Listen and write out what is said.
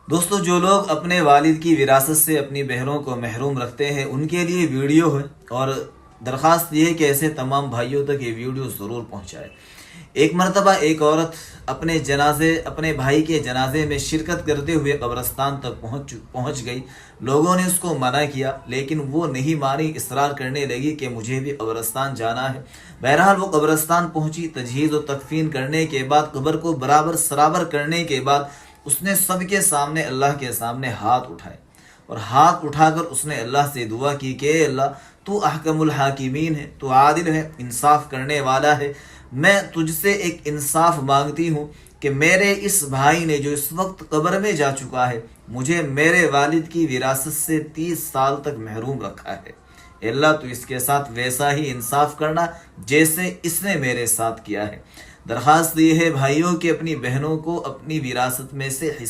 دوستو، جو لوگ اپنے والد کی وراثت سے اپنی بہنوں کو محروم رکھتے ہیں ان کے لیے ویڈیو ہے، اور درخواست یہ ہے کہ ایسے تمام بھائیوں تک یہ ویڈیو ضرور پہنچائے۔ ایک مرتبہ ایک عورت اپنے بھائی کے جنازے میں شرکت کرتے ہوئے قبرستان تک پہنچ گئی۔ لوگوں نے اس کو منع کیا لیکن وہ نہیں مانی، اصرار کرنے لگی کہ مجھے بھی قبرستان جانا ہے۔ بہرحال وہ قبرستان پہنچی۔ تجہیز و تکفین کرنے کے بعد، قبر کو برابر سرابر کرنے کے بعد، اس نے سب کے سامنے، اللہ کے سامنے ہاتھ اٹھائے، اور ہاتھ اٹھا کر اس نے اللہ سے دعا کی کہ اے اللہ، تو احکم الحاکمین ہے، تو عادل ہے، انصاف کرنے والا ہے۔ میں تجھ سے ایک انصاف مانگتی ہوں کہ میرے اس بھائی نے جو اس وقت قبر میں جا چکا ہے، مجھے میرے والد کی وراثت سے 30 سال تک محروم رکھا ہے۔ اے اللہ، تو اس کے ساتھ ویسا ہی انصاف کرنا جیسے اس نے میرے ساتھ کیا ہے۔ درخواست یہ ہے بھائیوں کہ اپنی بہنوں کو اپنی وراثت میں سے